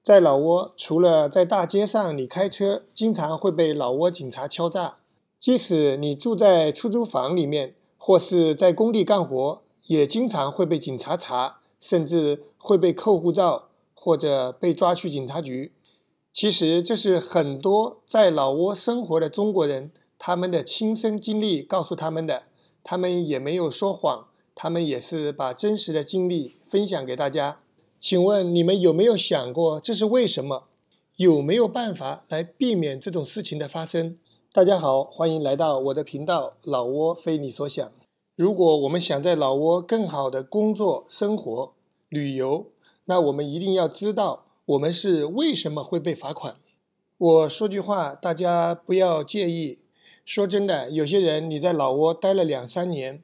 在老挝，除了在大街上你开车，经常会被老挝警察敲诈；即使你住在出租房里面，或是在工地干活，也经常会被警察查，甚至会被扣护照，或者被抓去警察局。其实这是很多在老挝生活的中国人他们的亲身经历告诉他们的，他们也没有说谎，他们也是把真实的经历分享给大家。请问你们有没有想过这是为什么？有没有办法来避免这种事情的发生？大家好，欢迎来到我的频道老挝非你所想。如果我们想在老挝更好的工作、生活、旅游，那我们一定要知道我们是为什么会被罚款。我说句话，大家不要介意。说真的，有些人你在老挝待了2-3年，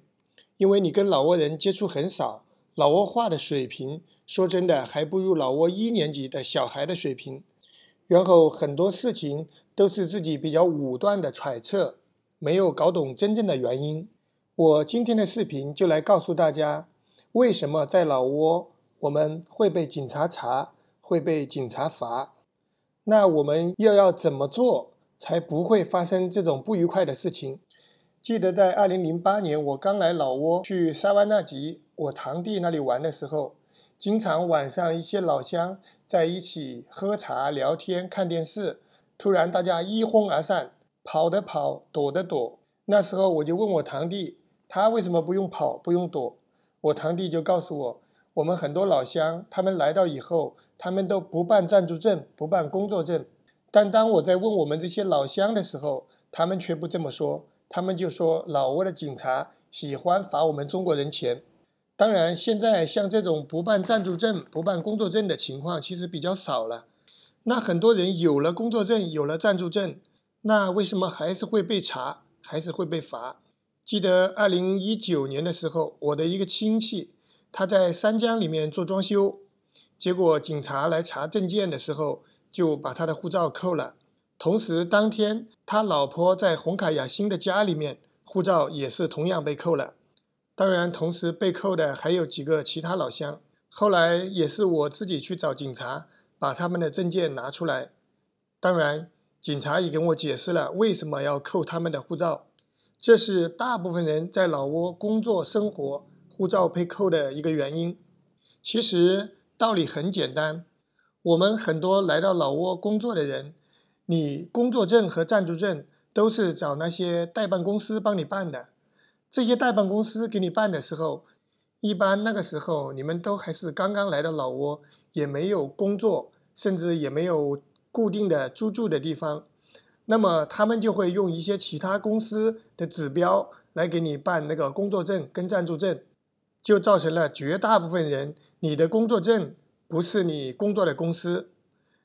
因为你跟老挝人接触很少，老挝话的水平说真的还不如老挝1年级的小孩的水平，然后很多事情都是自己比较武断的揣测，没有搞懂真正的原因。我今天的视频就来告诉大家，为什么在老挝我们会被警察查，会被警察罚。那我们又要怎么做才不会发生这种不愉快的事情？记得在2008年我刚来老挝去沙湾纳吉我堂弟那里玩的时候，经常晚上一些老乡在一起喝茶聊天看电视，突然大家一哄而散，跑的跑，躲的躲。那时候我就问我堂弟，他为什么不用跑不用躲？我堂弟就告诉我，我们很多老乡他们来到以后，他们都不办暂住证，不办工作证。但当我在问我们这些老乡的时候，他们却不这么说，他们就说老挝的警察喜欢罚我们中国人钱。当然现在像这种不办暂住证、不办工作证的情况其实比较少了。那很多人有了工作证，有了暂住证，那为什么还是会被查，还是会被罚？记得2019年的时候，我的一个亲戚，他在三江里面做装修，结果警察来查证件的时候，就把他的护照扣了。同时当天他老婆在红卡雅欣的家里面，护照也是同样被扣了。当然同时被扣的还有几个其他老乡，后来也是我自己去找警察，把他们的证件拿出来。当然警察也跟我解释了为什么要扣他们的护照，这是大部分人在老挝工作生活护照被扣的一个原因。其实道理很简单，我们很多来到老挝工作的人，你工作证和暂住证都是找那些代办公司帮你办的。这些代办公司给你办的时候，一般那个时候你们都还是刚刚来到老挝，也没有工作，甚至也没有固定的居住的地方，那么他们就会用一些其他公司的指标来给你办那个工作证跟暂住证，就造成了绝大部分人，你的工作证不是你工作的公司，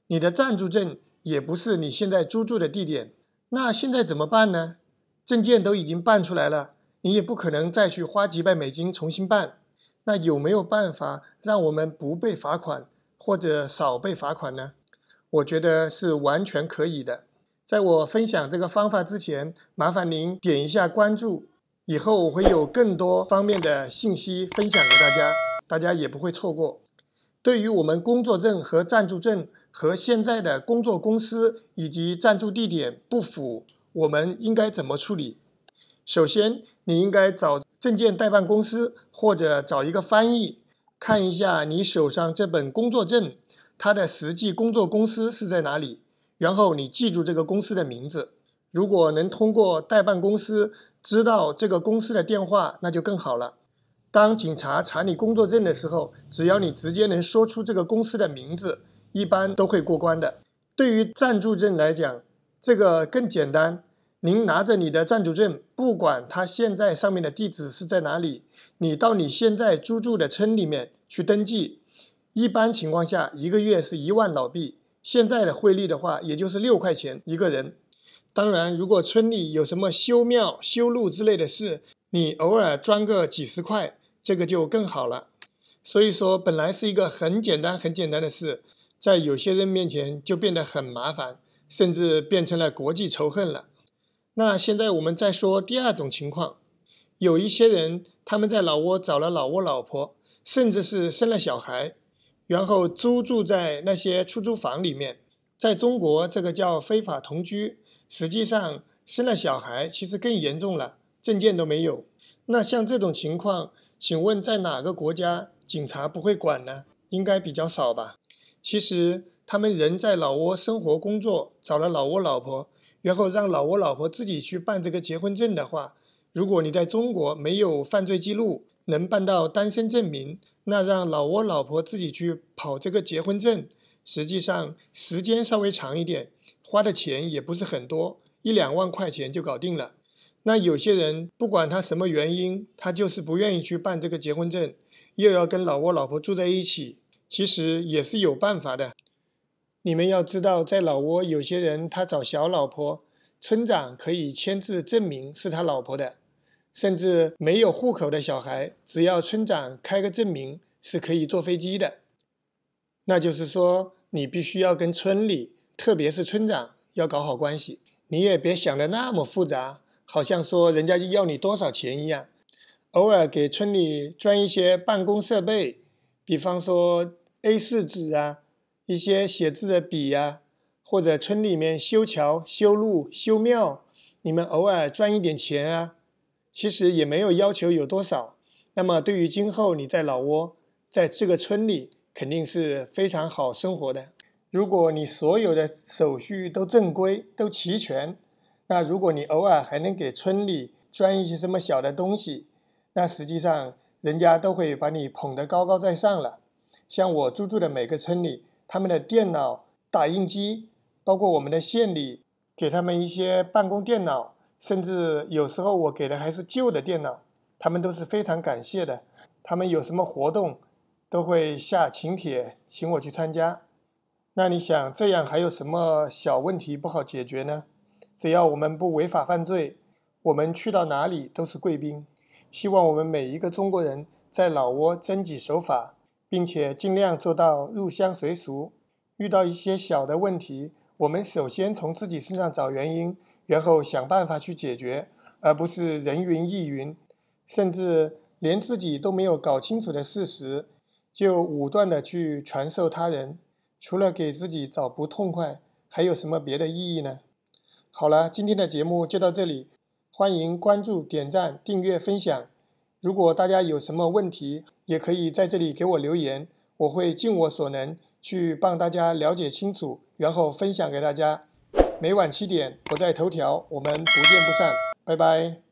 你的暂住证也不是你现在居住的地点。那现在怎么办呢？证件都已经办出来了，你也不可能再去花几百美金重新办。那有没有办法让我们不被罚款，或者少被罚款呢？我觉得是完全可以的。在我分享这个方法之前，麻烦您点一下关注，以后我会有更多方面的信息分享给大家，大家也不会错过。对于我们工作证和暂住证和现在的工作公司以及暂住地点不符，我们应该怎么处理？首先，你应该找证件代办公司或者找一个翻译，看一下你手上这本工作证，它的实际工作公司是在哪里，然后你记住这个公司的名字。如果能通过代办公司知道这个公司的电话，那就更好了。当警察查你工作证的时候，只要你直接能说出这个公司的名字，一般都会过关的。对于暂住证来讲，这个更简单。您拿着你的暂住证，不管它现在上面的地址是在哪里，你到你现在居住的村里面去登记。一般情况下，一个月是1万老币，现在的汇率的话，也就是6块钱一个人。当然，如果村里有什么修庙、修路之类的事，你偶尔赚个几十块，这个就更好了。所以说，本来是一个很简单的事，在有些人面前就变得很麻烦，甚至变成了国际仇恨了。那现在我们再说第二种情况，有一些人他们在老挝找了老挝老婆，甚至是生了小孩，然后租住在那些出租房里面。在中国，这个叫非法同居，实际上生了小孩其实更严重了，证件都没有。那像这种情况，请问在哪个国家警察不会管呢？应该比较少吧。其实他们人在老挝生活工作，找了老挝老婆，然后让老挝老婆自己去办这个结婚证的话，如果你在中国没有犯罪记录，能办到单身证明，那让老挝老婆自己去跑这个结婚证，实际上时间稍微长一点，花的钱也不是很多，1-2万块钱就搞定了。那有些人不管他什么原因，他就是不愿意去办这个结婚证，又要跟老挝老婆住在一起，其实也是有办法的。你们要知道，在老挝有些人他找小老婆，村长可以签字证明是他老婆的，甚至没有户口的小孩，只要村长开个证明是可以坐飞机的。那就是说，你必须要跟村里，特别是村长要搞好关系。你也别想得那么复杂，好像说人家就要你多少钱一样。偶尔给村里装一些办公设备，比方说 A4 纸啊，一些写字的笔啊，或者村里面修桥、修路、修庙，你们偶尔赚一点钱啊，其实也没有要求有多少。那么对于今后你在老挝，在这个村里，肯定是非常好生活的。如果你所有的手续都正规、都齐全，那如果你偶尔还能给村里装一些什么小的东西，那实际上人家都会把你捧得高高在上了。像我住的每个村里，他们的电脑、打印机，包括我们的县里给他们一些办公电脑，甚至有时候我给的还是旧的电脑，他们都是非常感谢的。他们有什么活动都会下请帖请我去参加。那你想这样还有什么小问题不好解决呢？只要我们不违法犯罪，我们去到哪里都是贵宾。希望我们每一个中国人在老挝遵纪守法，并且尽量做到入乡随俗。遇到一些小的问题，我们首先从自己身上找原因，然后想办法去解决，而不是人云亦云，甚至连自己都没有搞清楚的事实，就武断的去传授他人。除了给自己找不痛快，还有什么别的意义呢？好了，今天的节目就到这里，欢迎关注、点赞、订阅、分享。如果大家有什么问题，也可以在这里给我留言，我会尽我所能去帮大家了解清楚，然后分享给大家。每晚7点，我在头条，我们不见不散，拜拜。